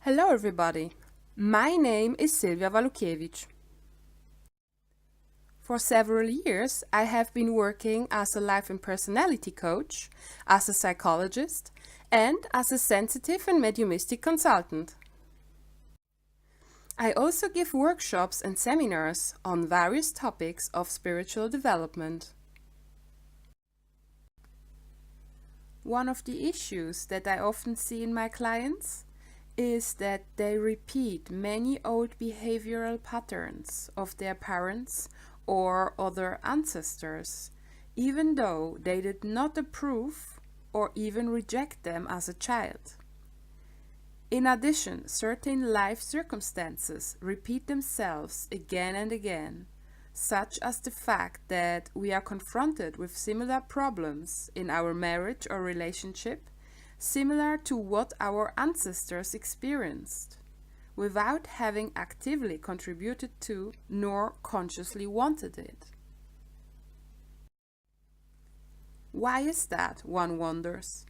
Hello everybody, my name is Silvia Walukiewicz. For several years I have been working as a life and personality coach, as a psychologist and as a sensitive and mediumistic consultant. I also give workshops and seminars on various topics of spiritual development. One of the issues that I often see in my clients is that they repeat many old behavioral patterns of their parents or other ancestors, even though they did not approve or even reject them as a child. In addition, certain life circumstances repeat themselves again and again, such as the fact that we are confronted with similar problems in our marriage or relationship, similar to what our ancestors experienced, without having actively contributed to nor consciously wanted it. Why is that, one wonders?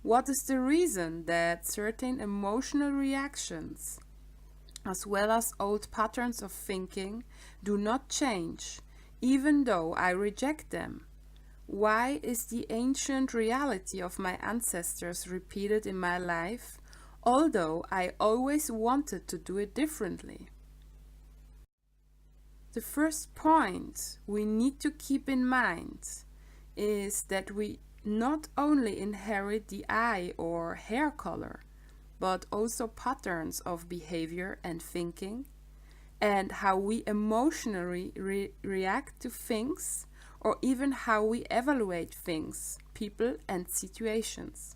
What is the reason that certain emotional reactions, as well as old patterns of thinking, do not change, even though I reject them? Why is the ancient reality of my ancestors repeated in my life, although I always wanted to do it differently? The first point we need to keep in mind is that we not only inherit the eye or hair color, but also patterns of behavior and thinking, and how we emotionally react to things, or even how we evaluate things, people and situations.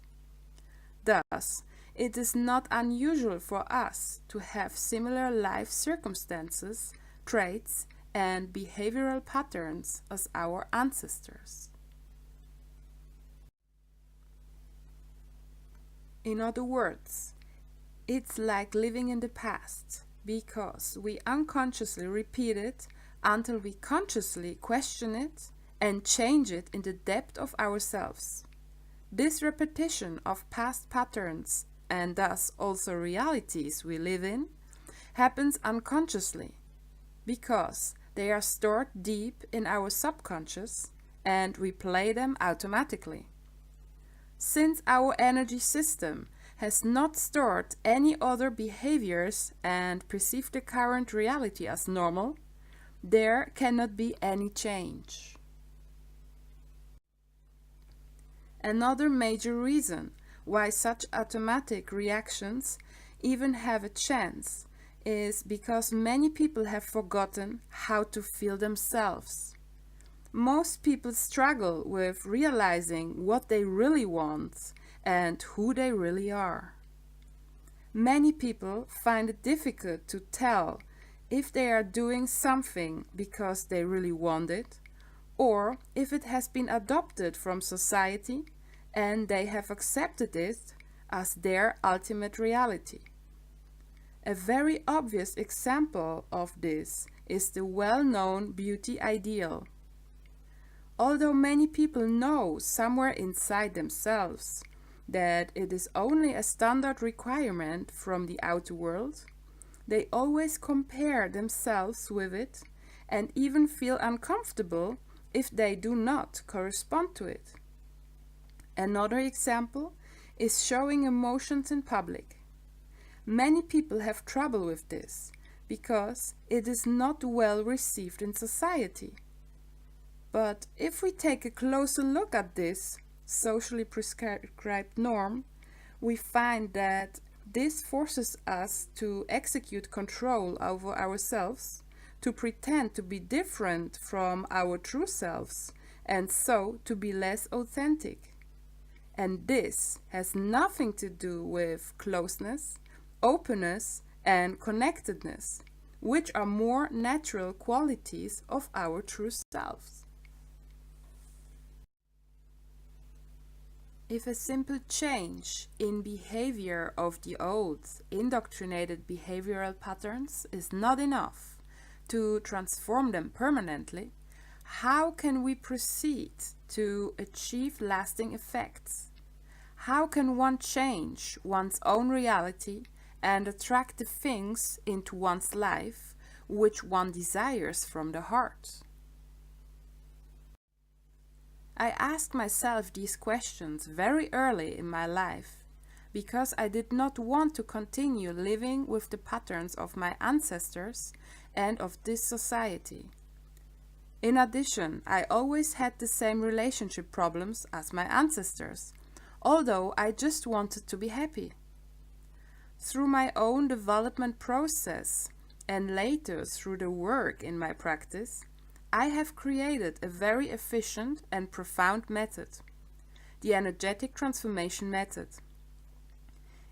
Thus, it is not unusual for us to have similar life circumstances, traits, and behavioral patterns as our ancestors. In other words, it's like living in the past, because we unconsciously repeat it until we consciously question it and change it in the depth of ourselves. This repetition of past patterns, and thus also realities we live in, happens unconsciously, because they are stored deep in our subconscious and we play them automatically. Since our energy system has not stored any other behaviors and perceived the current reality as normal, there cannot be any change. Another major reason why such automatic reactions even have a chance is because many people have forgotten how to feel themselves. Most people struggle with realizing what they really want and who they really are. Many people find it difficult to tell if they are doing something because they really want it, or if it has been adopted from society and they have accepted it as their ultimate reality. A very obvious example of this is the well-known beauty ideal. Although many people know somewhere inside themselves that it is only a standard requirement from the outer world, they always compare themselves with it and even feel uncomfortable if they do not correspond to it. Another example is showing emotions in public. Many people have trouble with this because it is not well received in society. But if we take a closer look at this socially prescribed norm, we find that this forces us to execute control over ourselves, to pretend to be different from our true selves, and so to be less authentic. And this has nothing to do with closeness, openness, and connectedness, which are more natural qualities of our true selves. If a simple change in behavior of the old, indoctrinated behavioral patterns is not enough to transform them permanently, how can we proceed to achieve lasting effects? How can one change one's own reality and attract the things into one's life which one desires from the heart. I asked myself these questions very early in my life because I did not want to continue living with the patterns of my ancestors and of this society. In addition, I always had the same relationship problems as my ancestors, although I just wanted to be happy. Through my own development process and later through the work in my practice, I have created a very efficient and profound method, the energetic transformation method.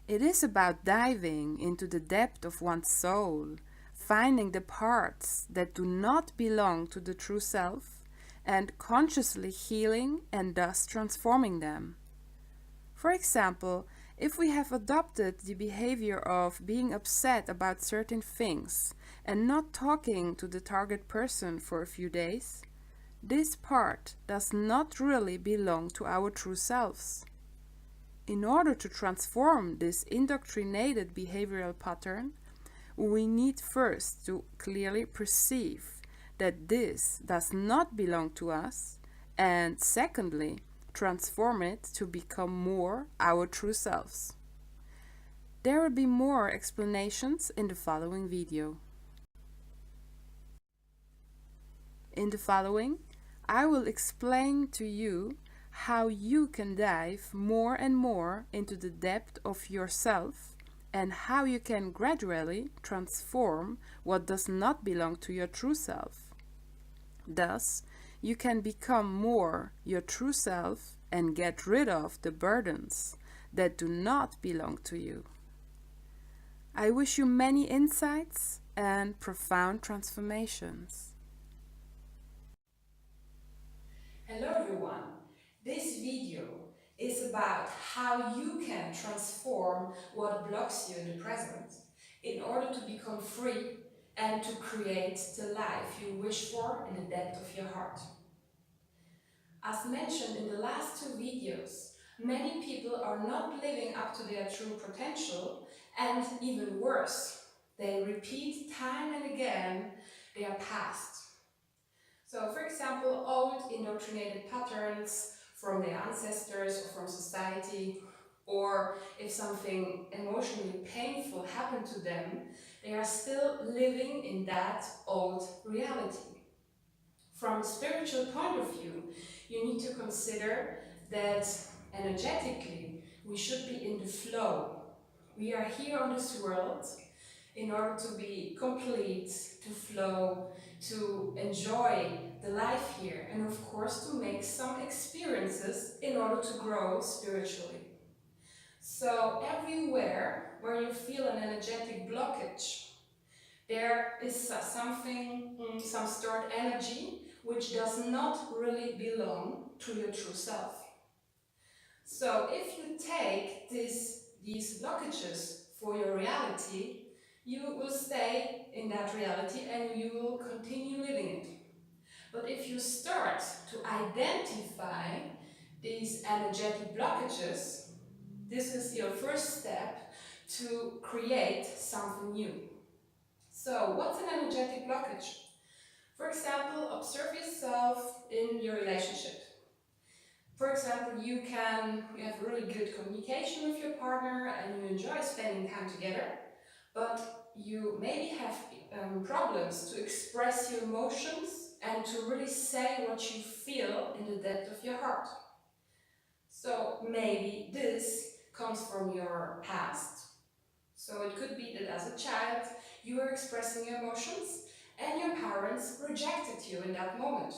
It is about diving into the depth of one's soul, finding the parts that do not belong to the true self, and consciously healing and thus transforming them. For example, if we have adopted the behavior of being upset about certain things and not talking to the target person for a few days, this part does not really belong to our true selves. In order to transform this indoctrinated behavioral pattern, we need first to clearly perceive that this does not belong to us, and secondly, transform it to become more our true selves. There will be more explanations in the following video. In the following, I will explain to you how you can dive more and more into the depth of yourself and how you can gradually transform what does not belong to your true self. Thus, you can become more your true self and get rid of the burdens that do not belong to you. I wish you many insights and profound transformations. Hello everyone, this video is about how you can transform what blocks you in the present in order to become free and to create the life you wish for in the depth of your heart. As mentioned in the last two videos, many people are not living up to their true potential, and even worse, they repeat time and again their past. So, for example, old indoctrinated patterns from their ancestors or from society, or if something emotionally painful happened to them, they are still living in that old reality. From a spiritual point of view, you need to consider that energetically we should be in the flow. We are here on this world in order to be complete, to flow, to enjoy the life here, and of course to make some experiences in order to grow spiritually. So everywhere where you feel an energetic blockage, there is something, some stored energy which does not really belong to your true self. So if you take these blockages for your reality, you will stay in that reality and you will continue living it. But if you start to identify these energetic blockages, this is your first step to create something new. So what's an energetic blockage? For example, observe yourself in your relationship. For example, you have really good communication with your partner and you enjoy spending time together, but you maybe have problems to express your emotions and to really say what you feel in the depth of your heart. So maybe this comes from your past. So it could be that as a child you were expressing your emotions and your parents rejected you in that moment.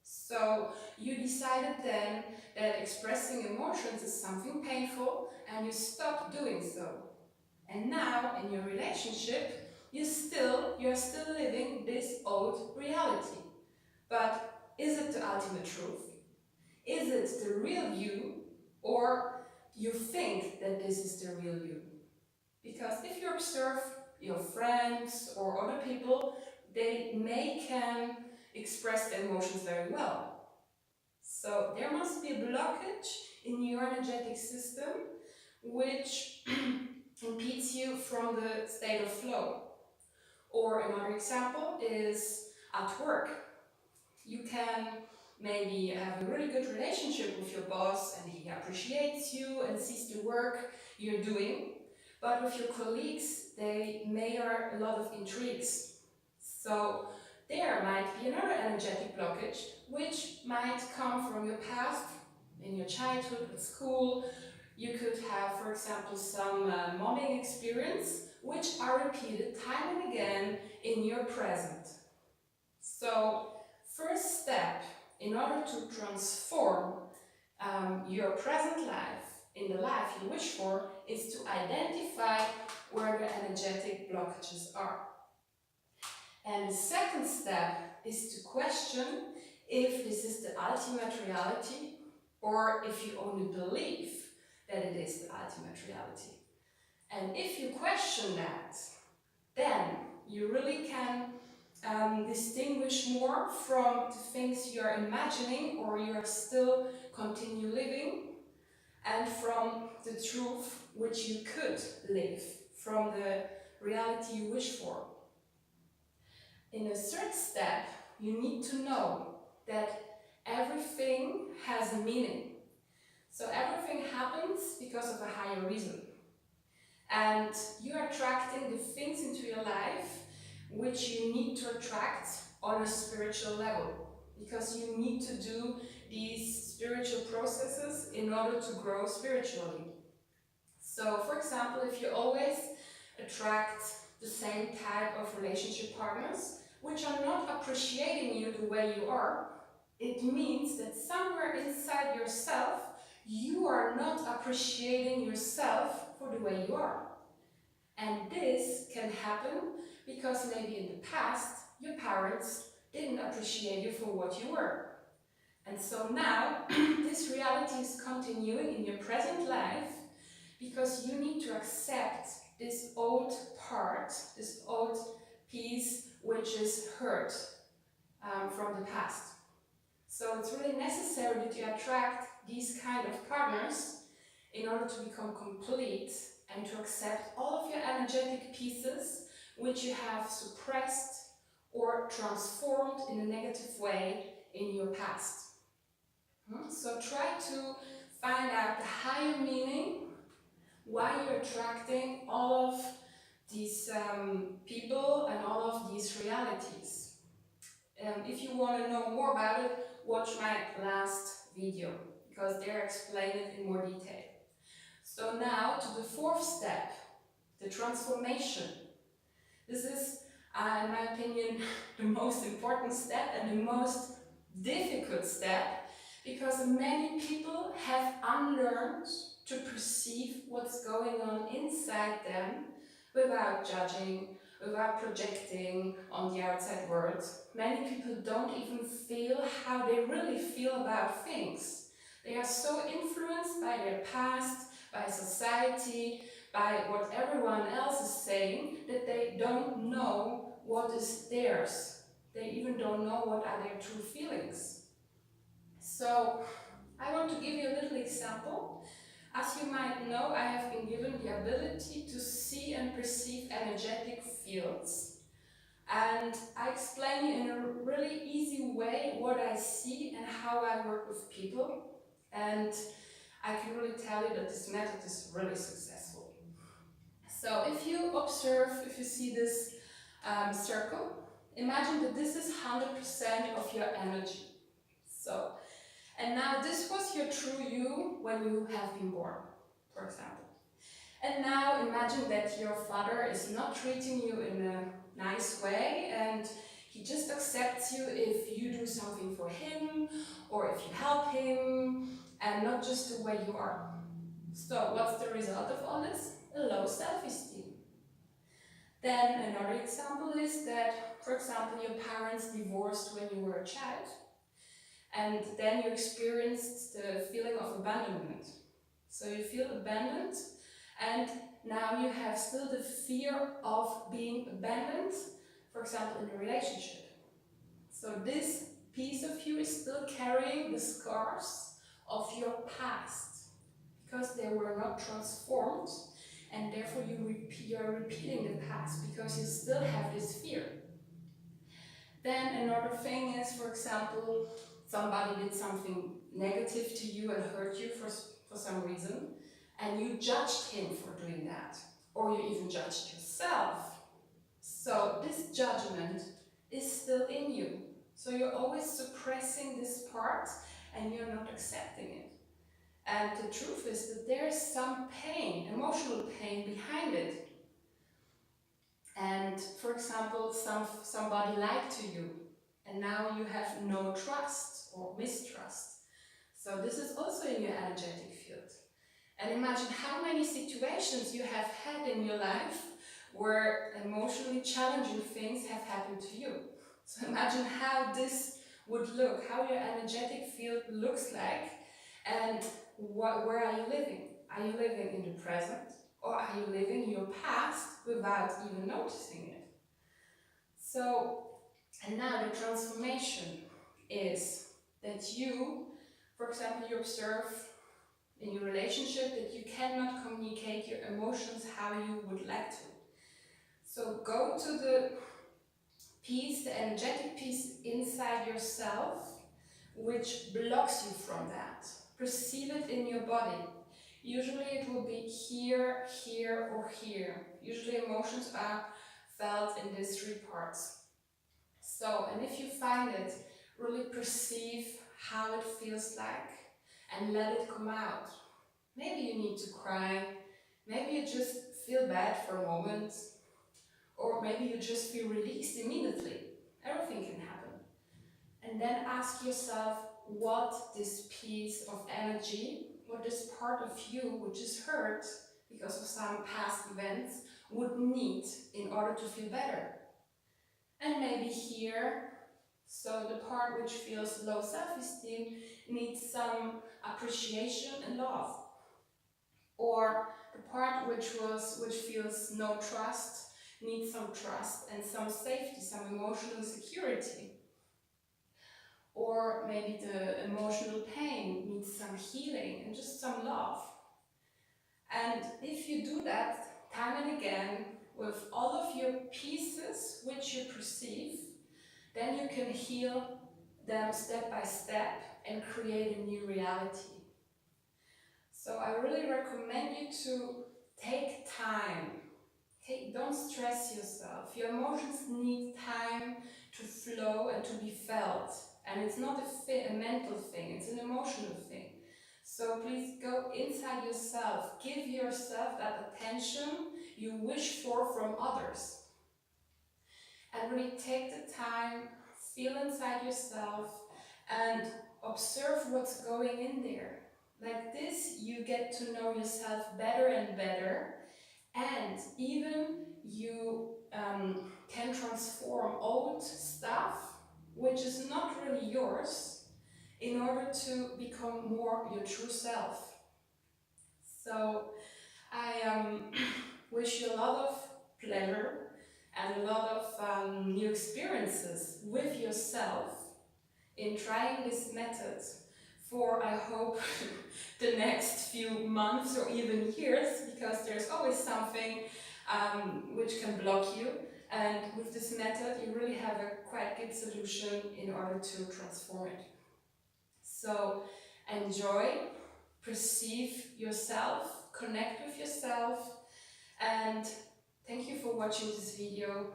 So you decided then that expressing emotions is something painful and you stopped doing so. And now in your relationship, you're still living this old reality. But is it the ultimate truth? Is it the real you, or you think that this is the real you? Because if you observe your friends or other people, they can express their emotions very well. So there must be a blockage in your energetic system which impedes you from the state of flow. Or another example is at work. You can maybe have a really good relationship with your boss and he appreciates you and sees the work you're doing. But with your colleagues, they may are a lot of intrigues. So there might be another energetic blockage, which might come from your past, in your childhood, at school. You could have, for example, some mobbing experience, which are repeated time and again in your present. So, first step in order to transform your present life in the life you wish for is to identify where the energetic blockages are. And the second step is to question if this is the ultimate reality or if you only believe that it is the ultimate reality. And if you question that, then you really can distinguish more from the things you are imagining or you are still continue living, and from the truth which you could live, from the reality you wish for. In a third step, you need to know that everything has a meaning. So everything happens because of a higher reason. And you are attracting the things into your life which you need to attract on a spiritual level, because you need to do these spiritual processes in order to grow spiritually. So, for example, if you always attract the same type of relationship partners which are not appreciating you the way you are, it means that somewhere inside yourself you are not appreciating yourself for the way you are. And this can happen because maybe in the past your parents didn't appreciate you for what you were. And so now this reality is continuing in your present life because you need to accept this old part, this old piece which is hurt from the past. So it's really necessary that you attract these kind of partners in order to become complete and to accept all of your energetic pieces which you have suppressed or transformed in a negative way in your past. So try to find out the higher meaning, why you're attracting all of these people and all of these realities. If you want to know more about it, watch my last video, because there I explain it in more detail. So now to the fourth step, the transformation. This is, in my opinion, the most important step and the most difficult step, because many people have unlearned to perceive what's going on inside them without judging, without projecting on the outside world. Many people don't even feel how they really feel about things. They are so influenced by their past, by society, by what everyone else is saying, that they don't know what is theirs. They even don't know what are their true feelings. So I want to give you a little example. As you might know, I have been given the ability to see and perceive energetic fields. And I explain in a really easy way what I see and how I work with people. And I can really tell you that this method is really successful. So if you observe, if you see this circle, imagine that this is 100% of your energy. So, and now this was your true you when you have been born, for example. And now imagine that your father is not treating you in a nice way, and he just accepts you if you do something for him or if you help him, and not just the way you are. So what's the result of all this? A low self-esteem. Then another example is that, for example, your parents divorced when you were a child, and then you experienced the feeling of abandonment. So you feel abandoned, and now you have still the fear of being abandoned, for example, in a relationship. So this piece of you is still carrying the scars of your past, because they were not transformed and therefore you are repeating the past because you still have this fear. Then another thing is, for example, somebody did something negative to you and hurt you for some reason, and you judged him for doing that, or you even judged yourself. So this judgment is still in you. So you're always suppressing this part and you're not accepting it. And the truth is that there is some pain, emotional pain behind it. And for example, somebody lied to you and now you have no trust or mistrust. So this is also in your energetic field. And imagine how many situations you have had in your life where emotionally challenging things have happened to you. So imagine how this would look, how your energetic field looks like, and where are you living? Are you living in the present, or are you living your past without even noticing it? So, and now the transformation is that you, for example, you observe in your relationship that you cannot communicate your emotions how you would like to. So go to the piece, the energetic piece inside yourself, which blocks you from that. Perceive it in your body. Usually it will be here, here, or here. Usually emotions are felt in these three parts. So, and if you find it, really perceive how it feels like and let it come out. Maybe you need to cry, maybe you just feel bad for a moment, or maybe you just feel released immediately. Everything can happen. And then ask yourself what this piece of energy, what this part of you which is hurt because of some past events would need in order to feel better. And maybe here, so the part which feels low self-esteem needs some appreciation and love. Or the part which feels no trust needs some trust and some safety, some emotional security. Or maybe the emotional pain needs some healing and just some love. And if you do that time and again with all of your pieces which you perceive, then you can heal them step by step and create a new reality. So I really recommend you to take time. Don't stress yourself. Your emotions need time to flow and to be felt. And it's not a mental thing, it's an emotional thing. So please go inside yourself. Give yourself that attention you wish for from others. And really take the time, feel inside yourself, and observe what's going in there. Like this, you get to know yourself better and better, and even you can transform old stuff, which is not really yours, in order to become more your true self. So I wish you a lot of pleasure and a lot of new experiences with yourself in trying this method for, I hope, the next few months or even years, because there's always something which can block you. And with this method, you really have a quite good solution in order to transform it. So enjoy, perceive yourself, connect with yourself, and thank you for watching this video,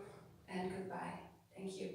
and goodbye. Thank you.